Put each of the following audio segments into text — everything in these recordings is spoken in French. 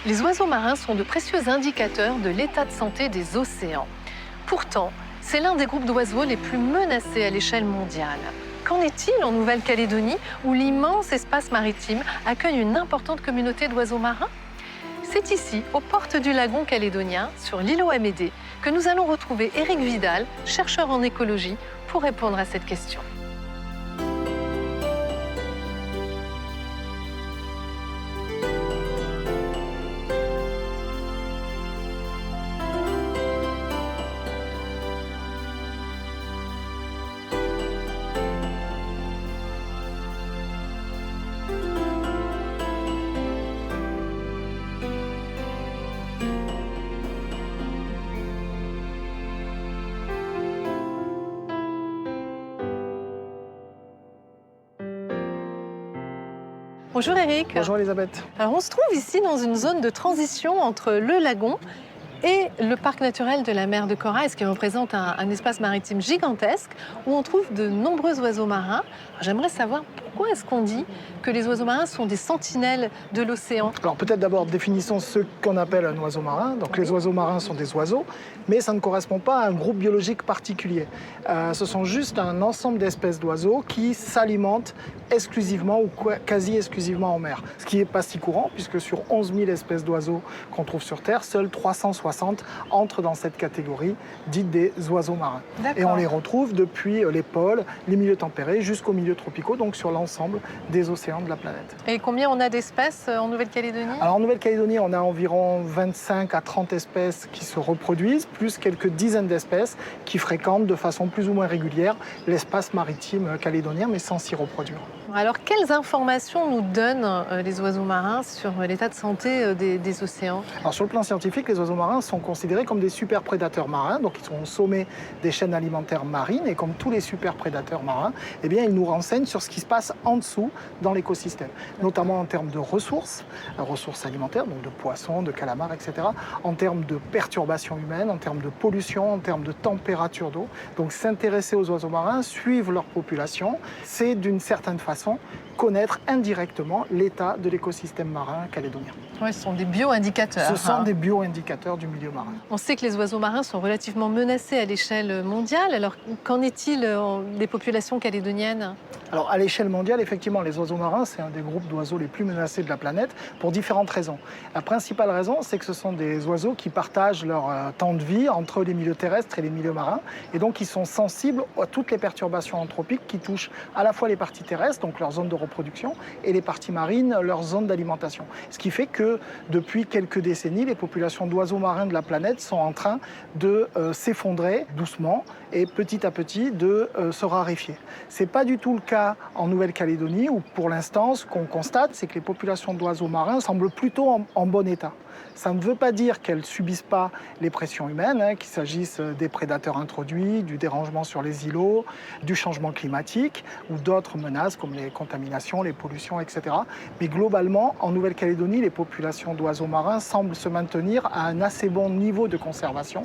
Les oiseaux marins sont de précieux indicateurs de l'état de santé des océans. Pourtant, c'est l'un des groupes d'oiseaux les plus menacés à l'échelle mondiale. Qu'en est-il en Nouvelle-Calédonie, où l'immense espace maritime accueille une importante communauté d'oiseaux marins? C'est ici, aux portes du lagon calédonien, sur l'îlot Amédée, que nous allons retrouver Éric Vidal, chercheur en écologie, pour répondre à cette question. Bonjour Éric. Bonjour Elisabeth. Alors on se trouve ici dans une zone de transition entre le lagon et le parc naturel de la mer de Corail, ce qui représente un espace maritime gigantesque où on trouve de nombreux oiseaux marins. J'aimerais savoir pourquoi est-ce qu'on dit que les oiseaux marins sont des sentinelles de l'océan? Alors peut-être d'abord définissons ce qu'on appelle un oiseau marin. Donc les oiseaux marins sont des oiseaux, mais ça ne correspond pas à un groupe biologique particulier. Ce sont juste un ensemble d'espèces d'oiseaux qui s'alimentent exclusivement ou quasi exclusivement en mer. Ce qui n'est pas si courant, puisque sur 11 000 espèces d'oiseaux qu'on trouve sur Terre, seuls 360 entrent dans cette catégorie dite des oiseaux marins. Et on les retrouve depuis les pôles, les milieux tempérés, jusqu'aux milieux tropicaux, donc sur l'ensemble des océans de la planète. Et combien on a d'espèces en Nouvelle-Calédonie? Alors en Nouvelle-Calédonie, on a environ 25 à 30 espèces qui se reproduisent, plus quelques dizaines d'espèces qui fréquentent de façon plus ou moins régulière l'espace maritime calédonien, mais sans s'y reproduire. Alors, quelles informations nous donnent les oiseaux marins sur l'état de santé des océans? Alors, sur le plan scientifique, les oiseaux marins sont considérés comme des super prédateurs marins, donc ils sont au sommet des chaînes alimentaires marines, et comme tous les super prédateurs marins, eh bien, ils nous renseignent sur ce qui se passe en dessous dans l'écosystème, notamment en termes de ressources alimentaires, donc de poissons, de calamars, etc., en termes de perturbations humaines, en termes de pollution, en termes de température d'eau. Donc, s'intéresser aux oiseaux marins, suivre leur population, c'est d'une certaine façon connaître indirectement l'état de l'écosystème marin calédonien. Oui, ce sont des bio-indicateurs. Ce sont des bio-indicateurs du milieu marin. On sait que les oiseaux marins sont relativement menacés à l'échelle mondiale. Alors, qu'en est-il des populations calédoniennes? Alors, à l'échelle mondiale, effectivement, les oiseaux marins, c'est un des groupes d'oiseaux les plus menacés de la planète pour différentes raisons. La principale raison, c'est que ce sont des oiseaux qui partagent leur temps de vie entre les milieux terrestres et les milieux marins, et donc ils sont sensibles à toutes les perturbations anthropiques qui touchent à la fois les parties terrestres, donc leur zone de reproduction, et les parties marines, leur zone d'alimentation. Ce qui fait que depuis quelques décennies, les populations d'oiseaux marins de la planète sont en train de s'effondrer doucement et petit à petit de se raréfier. Ce n'est pas du tout le cas en Nouvelle-Calédonie, où pour l'instant, ce qu'on constate, c'est que les populations d'oiseaux marins semblent plutôt en bon état. Ça ne veut pas dire qu'elles ne subissent pas les pressions humaines, qu'il s'agisse des prédateurs introduits, du dérangement sur les îlots, du changement climatique ou d'autres menaces comme les contaminations, les pollutions, etc. Mais globalement, en Nouvelle-Calédonie, les populations d'oiseaux marins semblent se maintenir à un assez bon niveau de conservation.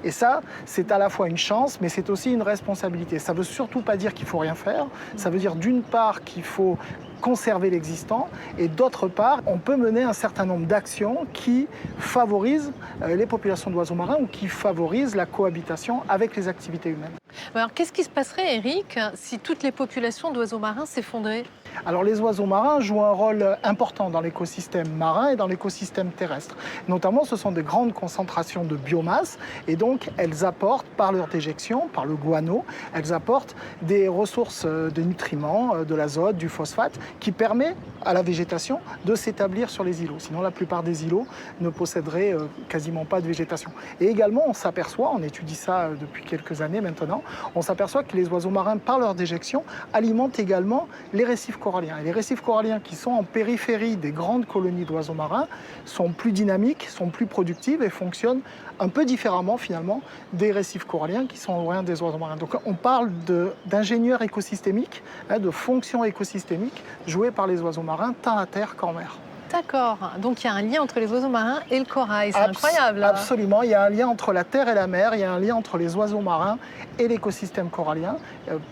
Et ça, c'est à la fois une chance, mais c'est aussi une responsabilité. Ça ne veut surtout pas dire qu'il ne faut rien faire. Ça veut dire d'une part qu'il faut conserver l'existant, et d'autre part, on peut mener un certain nombre d'actions qui favorisent les populations d'oiseaux marins ou qui favorisent la cohabitation avec les activités humaines. Alors, qu'est-ce qui se passerait, Éric, si toutes les populations d'oiseaux marins s'effondraient? Alors, les oiseaux marins jouent un rôle important dans l'écosystème marin et dans l'écosystème terrestre. Notamment, ce sont des grandes concentrations de biomasse, et donc elles apportent, par leur déjection, par le guano, elles apportent des ressources de nutriments, de l'azote, du phosphate, qui permet à la végétation de s'établir sur les îlots. Sinon, la plupart des îlots ne posséderaient quasiment pas de végétation. Et également, on s'aperçoit, on étudie ça depuis quelques années maintenant, on s'aperçoit que les oiseaux marins, par leur déjection, alimentent également les récifs coralliens. Et les récifs coralliens qui sont en périphérie des grandes colonies d'oiseaux marins sont plus dynamiques, sont plus productives et fonctionnent un peu différemment finalement des récifs coralliens qui sont loin des oiseaux marins. Donc on parle d'ingénieurs écosystémiques, de fonctions écosystémiques jouées par les oiseaux marins tant à terre qu'en mer. D'accord, donc il y a un lien entre les oiseaux marins et le corail, c'est incroyable. Absolument, il y a un lien entre la terre et la mer, il y a un lien entre les oiseaux marins et l'écosystème corallien.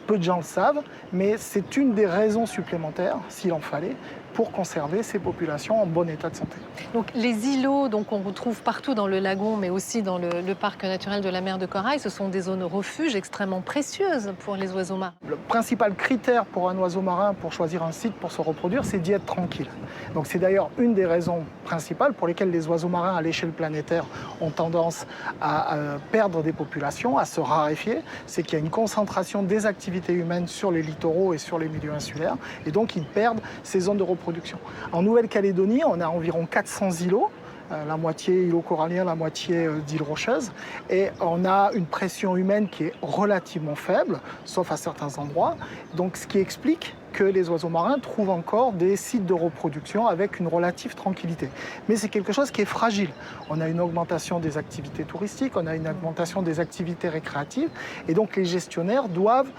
Peu de gens le savent, mais c'est une des raisons supplémentaires, s'il en fallait, pour conserver ces populations en bon état de santé. Donc les îlots qu'on retrouve partout dans le lagon, mais aussi dans le parc naturel de la mer de Corail, ce sont des zones refuge extrêmement précieuses pour les oiseaux marins. Le principal critère pour un oiseau marin pour choisir un site pour se reproduire, c'est d'y être tranquille. Donc c'est d'ailleurs une des raisons principales pour lesquelles les oiseaux marins à l'échelle planétaire ont tendance à perdre des populations, à se raréfier. C'est qu'il y a une concentration des activités humaines sur les littoraux et sur les milieux insulaires, et donc ils perdent ces zones de reproduction. En Nouvelle-Calédonie, on a environ 400 îlots, la moitié îlots coralliens, la moitié d'îles rocheuses, et on a une pression humaine qui est relativement faible, sauf à certains endroits, donc ce qui explique que les oiseaux marins trouvent encore des sites de reproduction avec une relative tranquillité. Mais c'est quelque chose qui est fragile. On a une augmentation des activités touristiques, on a une augmentation des activités récréatives, et donc les gestionnaires doivent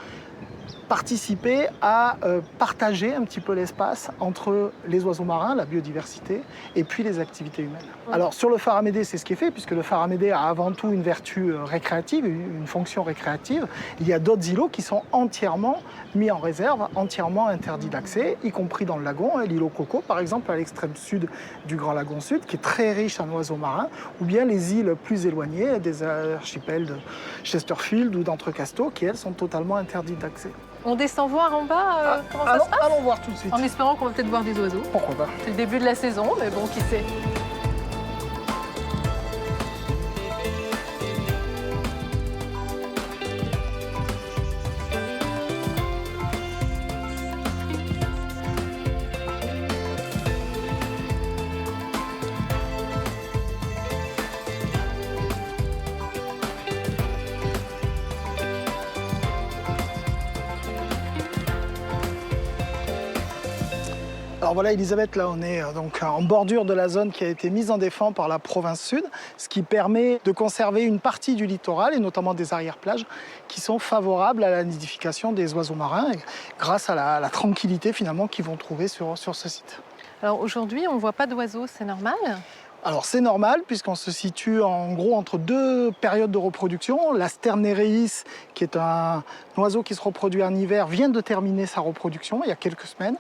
participer à partager un petit peu l'espace entre les oiseaux marins, la biodiversité, et puis les activités humaines. Alors sur le phare Amédée, c'est ce qui est fait, puisque le phare Amédée a avant tout une vertu récréative, une fonction récréative. Il y a d'autres îlots qui sont entièrement mis en réserve, entièrement interdits d'accès, y compris dans le lagon. L'îlot Coco, par exemple, à l'extrême sud du Grand Lagon Sud, qui est très riche en oiseaux marins, ou bien les îles plus éloignées, des archipels de Chesterfield ou d'Entrecasteaux, qui elles sont totalement interdites d'accès. On descend voir en bas comment ça se passe? Allons voir tout de suite. En espérant qu'on va peut-être voir des oiseaux. Pourquoi pas? C'est le début de la saison, mais bon, qui sait. Alors voilà Elisabeth, là on est donc en bordure de la zone qui a été mise en défense par la province sud, ce qui permet de conserver une partie du littoral et notamment des arrière-plages qui sont favorables à la nidification des oiseaux marins grâce à la tranquillité finalement qu'ils vont trouver sur ce site. Alors aujourd'hui, on ne voit pas d'oiseaux, c'est normal? Alors c'est normal puisqu'on se situe en gros entre deux périodes de reproduction. La Sterne nereis, qui est un oiseau qui se reproduit en hiver, vient de terminer sa reproduction il y a quelques semaines.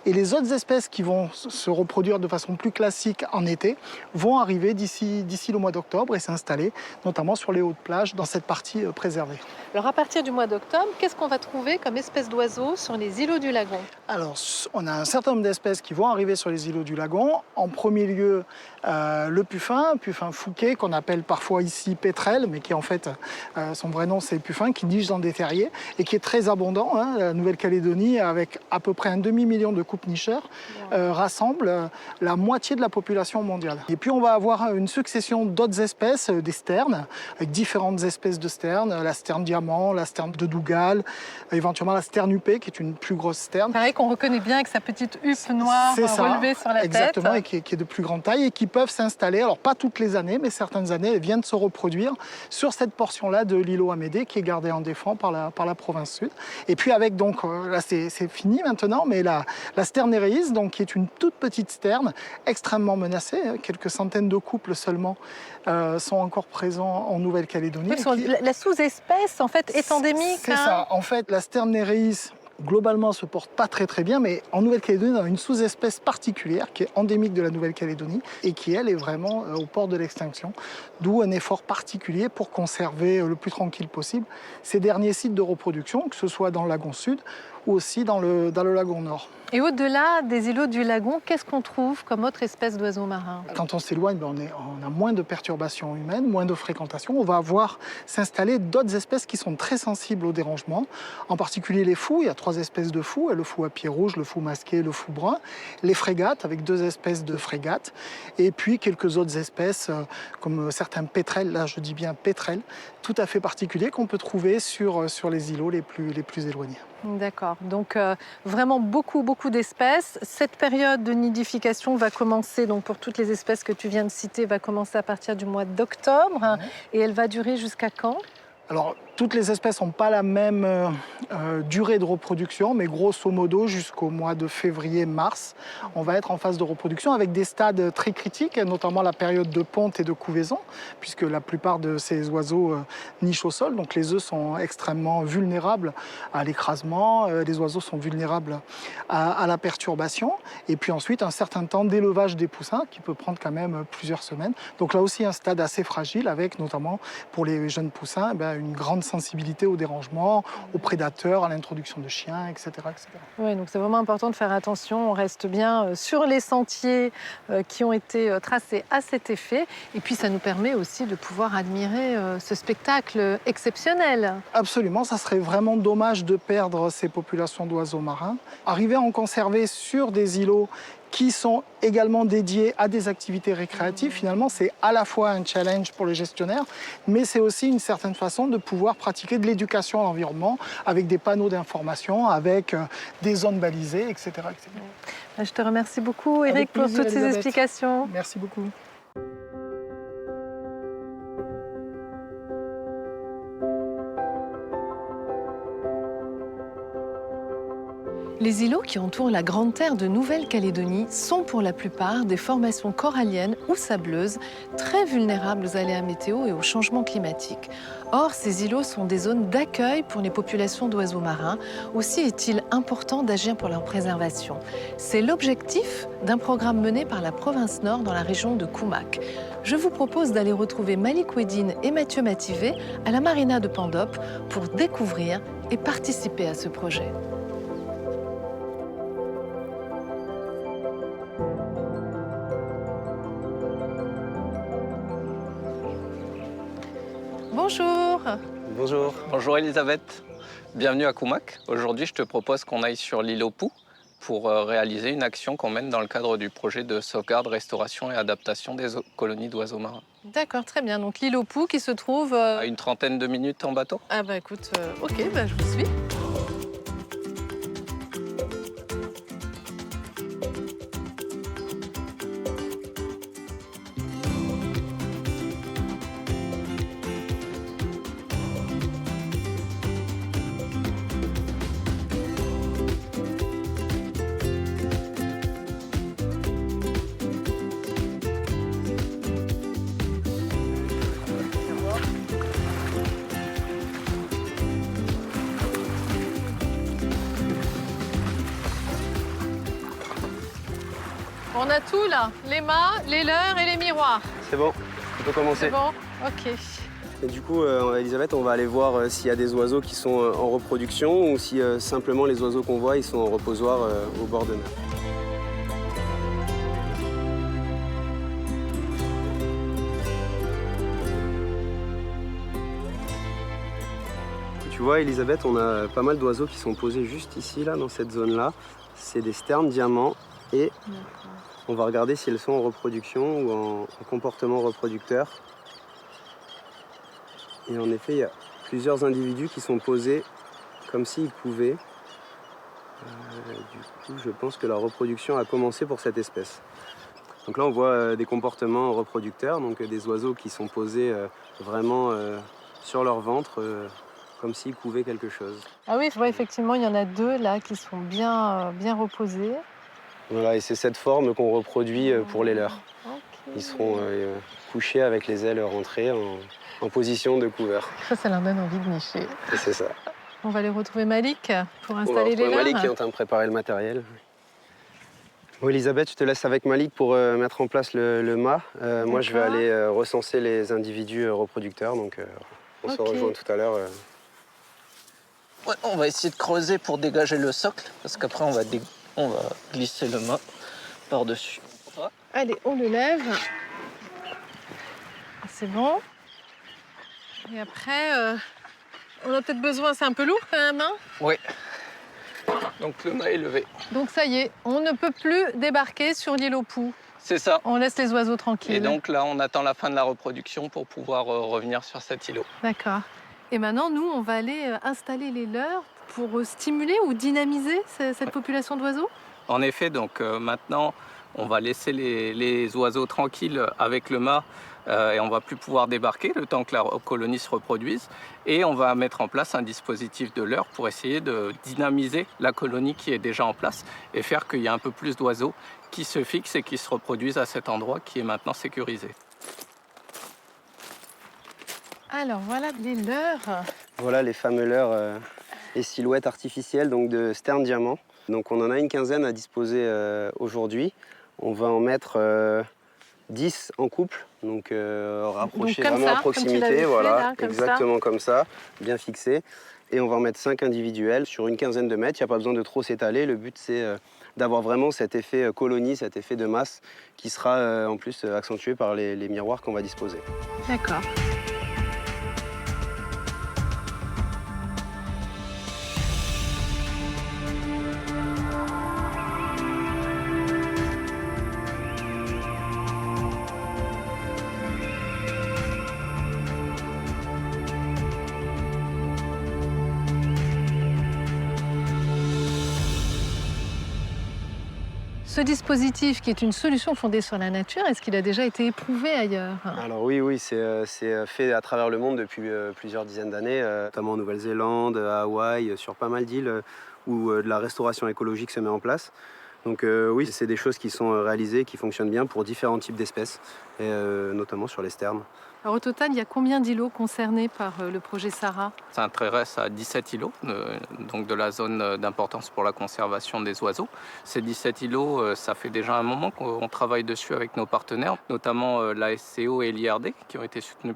Et les autres espèces qui vont se reproduire de façon plus classique en été vont arriver d'ici le mois d'octobre et s'installer notamment sur les hautes plages dans cette partie préservée. Alors à partir du mois d'octobre, qu'est-ce qu'on va trouver comme espèces d'oiseaux sur les îlots du lagon? Alors on a un certain nombre d'espèces qui vont arriver sur les îlots du lagon. En premier lieu, le puffin fouquet, qu'on appelle parfois ici pétrel, mais qui en fait, son vrai nom c'est puffin, qui niche dans des terriers et qui est très abondant. La Nouvelle-Calédonie, avec à peu près un demi-million de couples nicheurs, rassemble la moitié de la population mondiale. Et puis on va avoir une succession d'autres espèces, des sternes, avec différentes espèces de sternes, la sterne diamant, la sterne de Dougal, éventuellement la sterne huppée, qui est une plus grosse sterne. Pareil qu'on reconnaît bien avec sa petite huppe noire relevée sur la tête. Exactement, et qui est de plus grande taille et qui peuvent s'installer, alors pas toutes les années, mais certaines années, elles viennent se reproduire sur cette portion-là de l'îlot Amédée qui est gardée en défense par la province sud. Et puis avec donc, là c'est fini maintenant, mais la Sterne nereis, donc qui est une toute petite sterne, extrêmement menacée, quelques centaines de couples seulement sont encore présents en Nouvelle-Calédonie. La sous-espèce en fait est endémique. C'est ça, en fait la Sterne nereis globalement se porte pas très bien, mais en Nouvelle-Calédonie, on a une sous-espèce particulière qui est endémique de la Nouvelle-Calédonie et qui, elle, est vraiment au port de l'extinction. D'où un effort particulier pour conserver le plus tranquille possible ces derniers sites de reproduction, que ce soit dans le lagon sud ou aussi dans le lagon nord. Et au-delà des îlots du lagon, qu'est-ce qu'on trouve comme autre espèce d'oiseaux marins? Quand on s'éloigne, on a moins de perturbations humaines, moins de fréquentation. On va voir s'installer d'autres espèces qui sont très sensibles au dérangement, en particulier les fous. Il y a 3 espèces de fous, le fou à pied rouge, le fou masqué, le fou brun. Les frégates, avec 2 espèces de frégates. Et puis quelques autres espèces, comme certains pétrels, là je dis bien pétrels, tout à fait particuliers qu'on peut trouver sur les îlots les plus éloignés. D'accord, donc vraiment beaucoup d'espèces. Cette période de nidification va commencer, donc pour toutes les espèces que tu viens de citer, va commencer à partir du mois d'octobre et elle va durer jusqu'à quand? Alors, Toutes les espèces n'ont pas la même durée de reproduction, mais grosso modo, jusqu'au mois de février-mars, on va être en phase de reproduction avec des stades très critiques, notamment la période de ponte et de couvaison, puisque la plupart de ces oiseaux nichent au sol, donc les œufs sont extrêmement vulnérables à l'écrasement, les oiseaux sont vulnérables à la perturbation, et puis ensuite un certain temps d'élevage des poussins qui peut prendre quand même plusieurs semaines. Donc là aussi un stade assez fragile avec notamment pour les jeunes poussins une grande sensibilité aux dérangements, aux prédateurs, à l'introduction de chiens, etc. etc. Oui, donc c'est vraiment important de faire attention. On reste bien sur les sentiers qui ont été tracés à cet effet. Et puis ça nous permet aussi de pouvoir admirer ce spectacle exceptionnel. Absolument, ça serait vraiment dommage de perdre ces populations d'oiseaux marins. Arriver à en conserver sur des îlots qui sont également dédiés à des activités récréatives, finalement, c'est à la fois un challenge pour les gestionnaires, mais c'est aussi une certaine façon de pouvoir pratiquer de l'éducation à l'environnement avec des panneaux d'information, avec des zones balisées, etc. etc. Je te remercie beaucoup, Éric, pour toutes ces explications. Merci beaucoup. Les îlots qui entourent la Grande Terre de Nouvelle-Calédonie sont pour la plupart des formations coralliennes ou sableuses, très vulnérables aux aléas météo et au changement climatique. Or, ces îlots sont des zones d'accueil pour les populations d'oiseaux marins. Aussi est-il important d'agir pour leur préservation. C'est l'objectif d'un programme mené par la province Nord dans la région de Koumak. Je vous propose d'aller retrouver Malik Wedine et Mathieu Mativet à la marina de Pandop pour découvrir et participer à ce projet. Bonjour. Bonjour. Bonjour Elisabeth. Bienvenue à Koumak. Aujourd'hui, je te propose qu'on aille sur l'île au Pou pour réaliser une action qu'on mène dans le cadre du projet de sauvegarde, restauration et adaptation des colonies d'oiseaux marins. D'accord, très bien. Donc l'île au Pou qui se trouve... À une trentaine de minutes en bateau. Ah bah écoute, ok, je vous suis. On a tout là, les mâts, les leurres et les miroirs. C'est bon, on peut commencer. C'est bon, ok. Et du coup, Elisabeth, on va aller voir s'il y a des oiseaux qui sont en reproduction ou si simplement les oiseaux qu'on voit, ils sont en reposoir au bord de mer. Tu vois, Elisabeth, on a pas mal d'oiseaux qui sont posés juste ici, là, dans cette zone-là. C'est des sternes diamants et on va regarder si elles sont en reproduction ou en comportement reproducteur. Et en effet, il y a plusieurs individus qui sont posés comme s'ils couvaient. Du coup, je pense que la reproduction a commencé pour cette espèce. Donc là, on voit des comportements reproducteurs, donc des oiseaux qui sont posés vraiment sur leur ventre, comme s'ils couvaient quelque chose. Ah oui, effectivement, il y en a deux là qui sont bien reposés. Voilà, et c'est cette forme qu'on reproduit pour les leurs. Okay. Ils seront couchés avec les ailes rentrées en position de couvert. Ça leur donne envie de nicher. Et c'est ça. On va aller retrouver Malik pour On va installer les leurs. Malik qui est en train de préparer le matériel. Bon, Elisabeth, je te laisse avec Malik pour mettre en place le mât. Moi, je vais aller recenser les individus reproducteurs. Donc, on se rejoint tout à l'heure. Ouais, on va essayer de creuser pour dégager le socle, parce qu'après, on va glisser le mât par-dessus. Allez, on le lève. C'est bon. Et après, on a peut-être besoin, c'est un peu lourd quand même, hein? Oui. Donc le mât est levé. Donc ça y est, on ne peut plus débarquer sur l'île au Pou. C'est ça. On laisse les oiseaux tranquilles. Et donc là, on attend la fin de la reproduction pour pouvoir revenir sur cet îlot. D'accord. Et maintenant, nous, on va aller installer les leurs pour stimuler ou dynamiser cette population d'oiseaux? En effet, donc maintenant, On va laisser les oiseaux tranquilles avec le mât et on ne va plus pouvoir débarquer le temps que la colonie se reproduise. Et on va mettre en place un dispositif de leurre pour essayer de dynamiser la colonie qui est déjà en place et faire qu'il y ait un peu plus d'oiseaux qui se fixent et qui se reproduisent à cet endroit qui est maintenant sécurisé. Alors voilà les leurres. Voilà les fameux leurres et silhouettes artificielles donc de sterne diamant. Donc on en a une quinzaine à disposer aujourd'hui. On va en mettre 10 en couple, donc rapprochés comme vraiment ça, à proximité, comme tu l'avais voilà, fait, là, comme exactement comme ça, bien fixés. Et on va en mettre 5 individuels sur une quinzaine de mètres. Il n'y a pas besoin de trop s'étaler. Le but c'est d'avoir vraiment cet effet colonie, cet effet de masse qui sera en plus accentué par les miroirs qu'on va disposer. D'accord. Ce dispositif, qui est une solution fondée sur la nature, est-ce qu'il a déjà été éprouvé ailleurs? Alors oui, c'est fait à travers le monde depuis plusieurs dizaines d'années, notamment en Nouvelle-Zélande, à Hawaï, sur pas mal d'îles où de la restauration écologique se met en place. Donc oui, c'est des choses qui sont réalisées, qui fonctionnent bien pour différents types d'espèces, et notamment sur les sternes. Alors au total, il y a combien d'îlots concernés par le projet Sarah? Ça intéresse à 17 îlots, donc de la zone d'importance pour la conservation des oiseaux. Ces 17 îlots, ça fait déjà un moment qu'on travaille dessus avec nos partenaires, notamment la SCO et l'IRD, qui ont été soutenus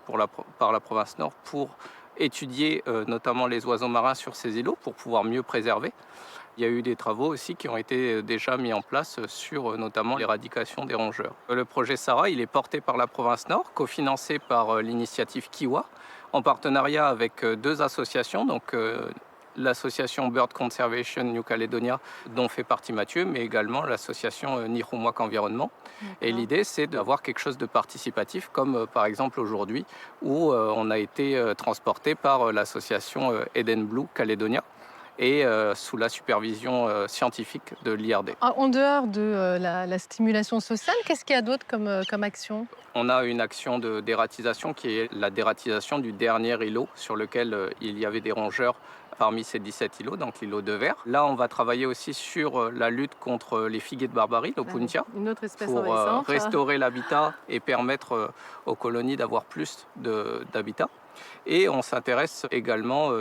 par la province Nord pour étudier notamment les oiseaux marins sur ces îlots pour pouvoir mieux préserver. Il y a eu des travaux aussi qui ont été déjà mis en place sur notamment l'éradication des rongeurs. Le projet Sarah, il est porté par la province Nord, cofinancé par l'initiative Kiwa, en partenariat avec 2 associations, donc l'association Bird Conservation New Caledonia, dont fait partie Mathieu, mais également l'association Nihumwak Environnement. Et l'idée, c'est d'avoir quelque chose de participatif, comme par exemple aujourd'hui, où on a été transporté par l'association Eden Blue Caledonia, et sous la supervision scientifique de l'IRD. En dehors de la stimulation sociale, qu'est-ce qu'il y a d'autre comme action? On a une action de dératisation qui est la dératisation du dernier îlot sur lequel il y avait des rongeurs parmi ces 17 îlots, donc l'îlot de verre. Là, on va travailler aussi sur la lutte contre les figuiers de Barbarie, l'Opuntia, Une autre espèce pour envahissante. restaurer l'habitat et permettre aux colonies d'avoir plus d'habitat. Et on s'intéresse également,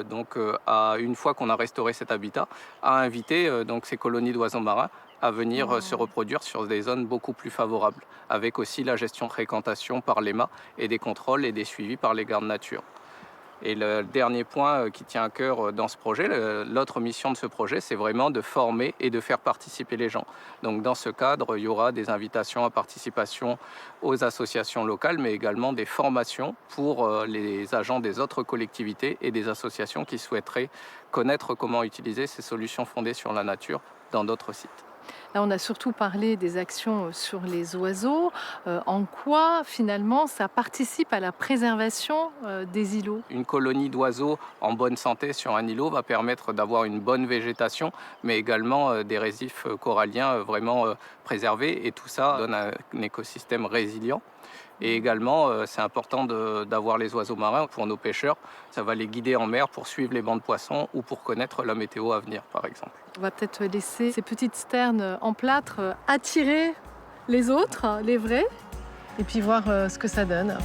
à, une fois qu'on a restauré cet habitat, à inviter donc ces colonies d'oiseaux marins à venir se reproduire sur des zones beaucoup plus favorables, avec aussi la gestion de fréquentation par les mâts et des contrôles et des suivis par les gardes nature. Et le dernier point qui tient à cœur dans ce projet, l'autre mission de ce projet, c'est vraiment de former et de faire participer les gens. Donc dans ce cadre, il y aura des invitations à participation aux associations locales, mais également des formations pour les agents des autres collectivités et des associations qui souhaiteraient connaître comment utiliser ces solutions fondées sur la nature dans d'autres sites. Là, on a surtout parlé des actions sur les oiseaux. En quoi, finalement, ça participe à la préservation des îlots? Une colonie d'oiseaux en bonne santé sur un îlot va permettre d'avoir une bonne végétation, mais également des récifs coralliens vraiment préservés. Et tout ça donne un écosystème résilient. Et également, c'est important d'avoir les oiseaux marins pour nos pêcheurs. Ça va les guider en mer pour suivre les bancs de poissons ou pour connaître la météo à venir, par exemple. On va peut-être laisser ces petites sternes en plâtre attirer les autres, les vrais, et puis voir ce que ça donne.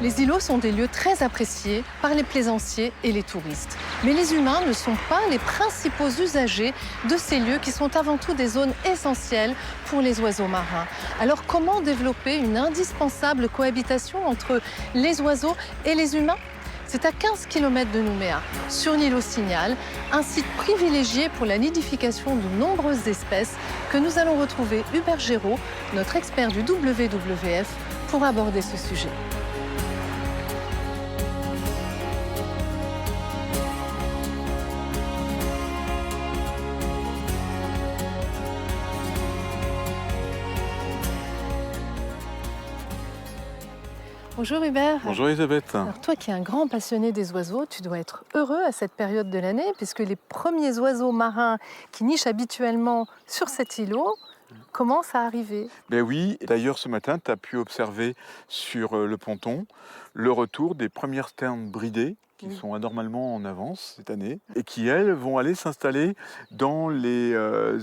Les îlots sont des lieux très appréciés par les plaisanciers et les touristes. Mais les humains ne sont pas les principaux usagers de ces lieux qui sont avant tout des zones essentielles pour les oiseaux marins. Alors comment développer une indispensable cohabitation entre les oiseaux et les humains ? C'est à 15 km de Nouméa, sur l'îlot Signal, un site privilégié pour la nidification de nombreuses espèces, que nous allons retrouver Hubert Géraud, notre expert du WWF, pour aborder ce sujet. Bonjour Hubert. Bonjour Elisabeth. Alors toi qui es un grand passionné des oiseaux, tu dois être heureux à cette période de l'année puisque les premiers oiseaux marins qui nichent habituellement sur cet îlot commencent à arriver. Ben oui, d'ailleurs ce matin, tu as pu observer sur le ponton le retour des premières sternes bridées qui sont anormalement en avance cette année et qui, elles, vont aller s'installer dans les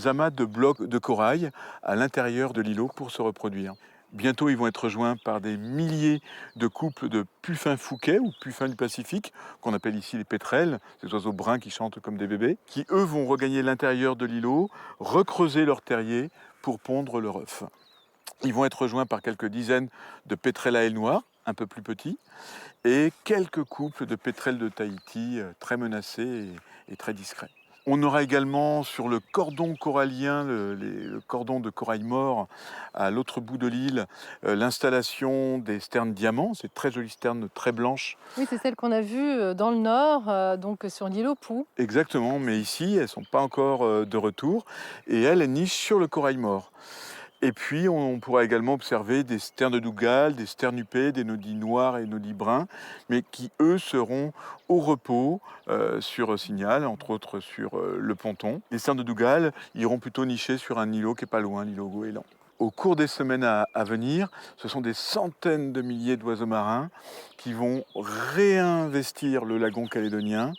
amas de blocs de corail à l'intérieur de l'îlot pour se reproduire. Bientôt, ils vont être rejoints par des milliers de couples de puffins fouquets ou puffins du Pacifique, qu'on appelle ici les pétrels, ces oiseaux bruns qui chantent comme des bébés, qui, eux, vont regagner l'intérieur de l'îlot, recreuser leur terrier pour pondre leur œuf. Ils vont être rejoints par quelques dizaines de pétrels à ailes noires, un peu plus petits, et quelques couples de pétrels de Tahiti très menacés et très discrets. On aura également sur le cordon corallien, le cordon de corail mort à l'autre bout de l'île, l'installation des sternes diamants, ces très jolies sternes très blanches. Oui, c'est celle qu'on a vue dans le nord, donc sur l'îlot Pou. Exactement, mais ici, elles ne sont pas encore de retour et elles nichent sur le corail mort. Et puis, on pourra également observer des sternes de Dougal, des sternupés, des nodis noirs et nodis bruns, mais qui, eux, seront au repos sur Signal, entre autres sur le ponton. Les sternes de Dougal iront plutôt nicher sur un îlot qui n'est pas loin, l'îlot Goéland. Au cours des semaines à venir, ce sont des centaines de milliers d'oiseaux marins qui vont réinvestir le lagon calédonien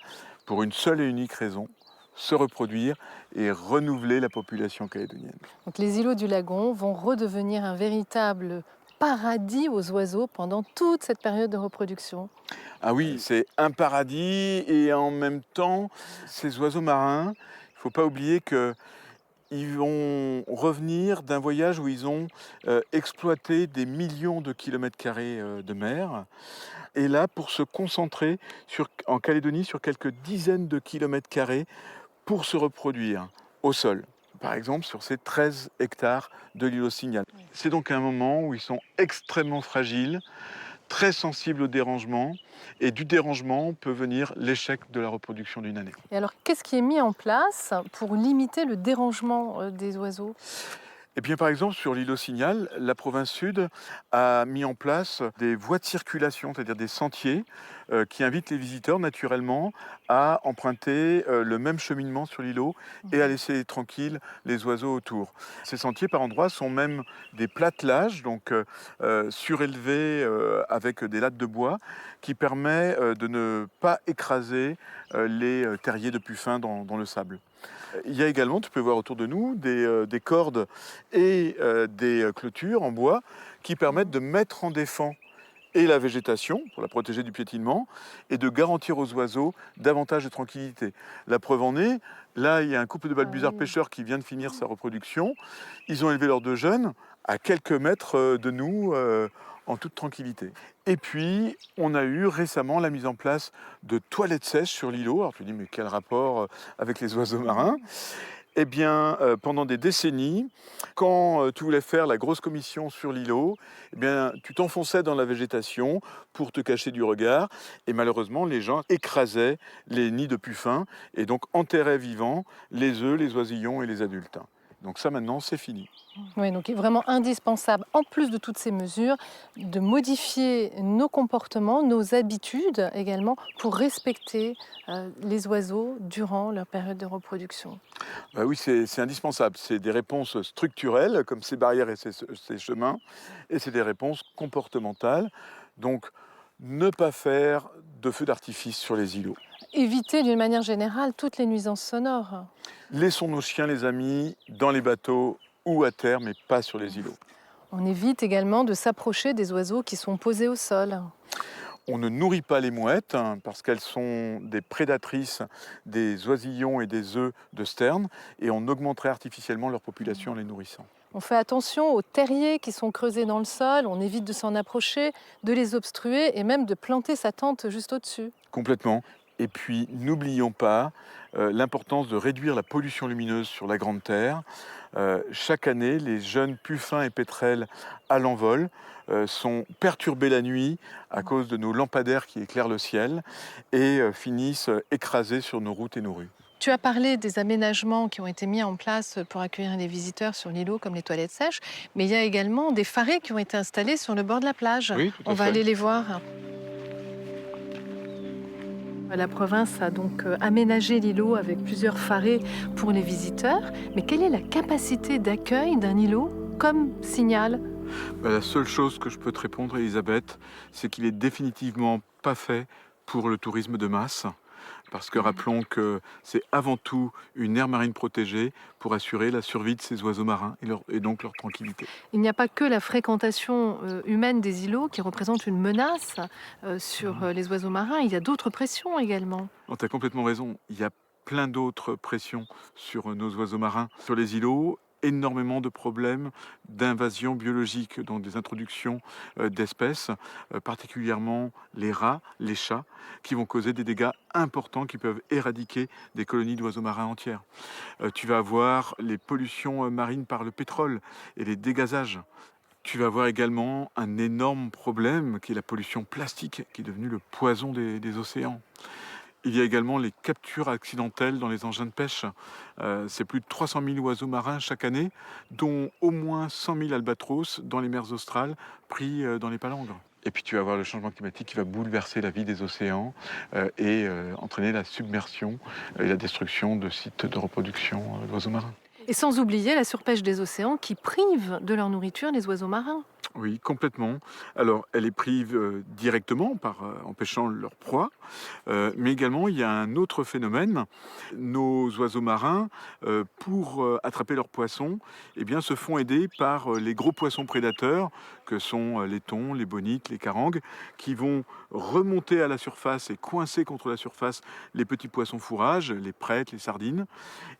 pour une seule et unique raison: se reproduire et renouveler la population calédonienne. Donc les îlots du lagon vont redevenir un véritable paradis aux oiseaux pendant toute cette période de reproduction. Ah oui, c'est un paradis et en même temps, ces oiseaux marins, il ne faut pas oublier qu'ils vont revenir d'un voyage où ils ont exploité des millions de kilomètres carrés de mer. Et là, pour se concentrer en Calédonie sur quelques dizaines de kilomètres carrés pour se reproduire au sol. Par exemple, sur ces 13 hectares de l'îlot Signal. C'est donc un moment où ils sont extrêmement fragiles, très sensibles au dérangement, et du dérangement peut venir l'échec de la reproduction d'une année. Et alors, qu'est-ce qui est mis en place pour limiter le dérangement des oiseaux ? Eh bien, par exemple, sur l'îlot Signal, la province sud a mis en place des voies de circulation, c'est-à-dire des sentiers qui invitent les visiteurs naturellement à emprunter le même cheminement sur l'îlot et à laisser tranquilles les oiseaux autour. Ces sentiers, par endroits, sont même des plâtelages, donc surélevés avec des lattes de bois, qui permet de ne pas écraser les terriers de puffins dans le sable. Il y a également, tu peux voir autour de nous, des cordes et des clôtures en bois qui permettent de mettre en défense et la végétation pour la protéger du piétinement et de garantir aux oiseaux davantage de tranquillité. La preuve en est, là il y a un couple de balbuzards pêcheurs qui vient de finir sa reproduction. Ils ont élevé leurs deux jeunes à quelques mètres de nous en toute tranquillité. Et puis, on a eu récemment la mise en place de toilettes sèches sur l'îlot. Alors tu te dis, mais quel rapport avec les oiseaux marins ? Eh bien, pendant des décennies, quand tu voulais faire la grosse commission sur l'îlot, eh bien, tu t'enfonçais dans la végétation pour te cacher du regard. Et malheureusement, les gens écrasaient les nids de puffins et donc enterraient vivants les œufs, les oisillons et les adultes. Donc ça, maintenant, c'est fini. Oui, donc il est vraiment indispensable, en plus de toutes ces mesures, de modifier nos comportements, nos habitudes également, pour respecter les oiseaux durant leur période de reproduction. Bah oui, c'est indispensable. C'est des réponses structurelles, comme ces barrières et ces chemins, et c'est des réponses comportementales. Donc, ne pas faire de feux d'artifice sur les îlots. Éviter d'une manière générale toutes les nuisances sonores. Laissons nos chiens, les amis, dans les bateaux ou à terre, mais pas sur les îlots. On évite également de s'approcher des oiseaux qui sont posés au sol. On ne nourrit pas les mouettes parce qu'elles sont des prédatrices des oisillons et des œufs de sterne et on augmenterait artificiellement leur population en les nourrissant. On fait attention aux terriers qui sont creusés dans le sol, on évite de s'en approcher, de les obstruer et même de planter sa tente juste au-dessus. Complètement. Et puis, n'oublions pas l'importance de réduire la pollution lumineuse sur la Grande Terre. Chaque année, les jeunes puffins et pétrels à l'envol sont perturbés la nuit à cause de nos lampadaires qui éclairent le ciel et finissent écrasés sur nos routes et nos rues. Tu as parlé des aménagements qui ont été mis en place pour accueillir les visiteurs sur l'îlot, comme les toilettes sèches, mais il y a également des farets qui ont été installés sur le bord de la plage. Oui, tout à On va fait. aller les voir. La province a donc aménagé l'îlot avec plusieurs farets pour les visiteurs. Mais quelle est la capacité d'accueil d'un îlot comme Signal? La seule chose que je peux te répondre, Elisabeth, c'est qu'il est définitivement pas fait pour le tourisme de masse. Parce que rappelons que c'est avant tout une aire marine protégée pour assurer la survie de ces oiseaux marins et donc leur tranquillité. Il n'y a pas que la fréquentation humaine des îlots qui représente une menace sur les oiseaux marins. Il y a d'autres pressions également. Tu as complètement raison. Il y a plein d'autres pressions sur nos oiseaux marins. Sur les îlots, énormément de problèmes d'invasion biologique, donc des introductions d'espèces, particulièrement les rats, les chats, qui vont causer des dégâts importants qui peuvent éradiquer des colonies d'oiseaux marins entières. Tu vas avoir les pollutions marines par le pétrole et les dégazages. Tu vas avoir également un énorme problème qui est la pollution plastique, qui est devenue le poison des océans. Il y a également les captures accidentelles dans les engins de pêche. C'est plus de 300 000 oiseaux marins chaque année, dont au moins 100 000 albatros dans les mers australes, pris dans les palangres. Et puis tu vas avoir le changement climatique qui va bouleverser la vie des océans et entraîner la submersion et la destruction de sites de reproduction d'oiseaux marins. Et sans oublier la surpêche des océans qui prive de leur nourriture les oiseaux marins. Oui, complètement. Alors, elle les prive directement en pêchant leur proie, mais également il y a un autre phénomène. Nos oiseaux marins, pour attraper leurs poissons, eh bien, se font aider par les gros poissons prédateurs, que sont les thons, les bonites, les carangues, qui vont remonter à la surface et coincer contre la surface les petits poissons fourrages, les prêtres, les sardines,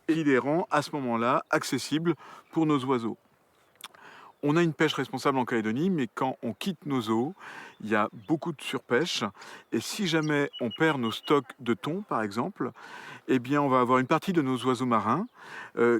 et il les rend à ce moment-là accessibles pour nos oiseaux. On a une pêche responsable en Calédonie, mais quand on quitte nos eaux, il y a beaucoup de surpêche. Et si jamais on perd nos stocks de thon, par exemple, eh bien, on va avoir une partie de nos oiseaux marins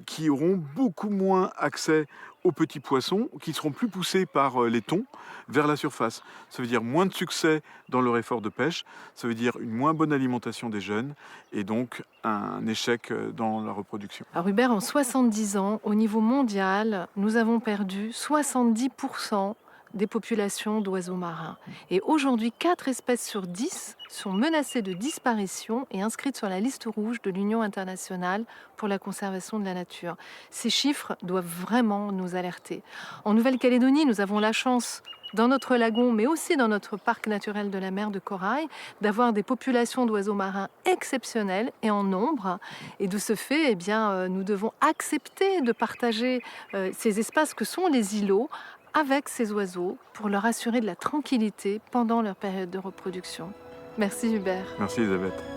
qui auront beaucoup moins accès aux petits poissons, qui seront plus poussés par les thons vers la surface. Ça veut dire moins de succès dans leur effort de pêche, ça veut dire une moins bonne alimentation des jeunes et donc un échec dans la reproduction. Alors Hubert, en 70 ans, au niveau mondial, nous avons perdu 70% des populations d'oiseaux marins. Et aujourd'hui, 4 espèces sur 10 sont menacées de disparition et inscrites sur la liste rouge de l'Union internationale pour la conservation de la nature. Ces chiffres doivent vraiment nous alerter. En Nouvelle-Calédonie, nous avons la chance, dans notre lagon, mais aussi dans notre parc naturel de la mer de Corail, d'avoir des populations d'oiseaux marins exceptionnelles et en nombre. Et de ce fait, eh bien, nous devons accepter de partager ces espaces que sont les îlots avec ces oiseaux pour leur assurer de la tranquillité pendant leur période de reproduction. Merci Hubert. Merci Elisabeth.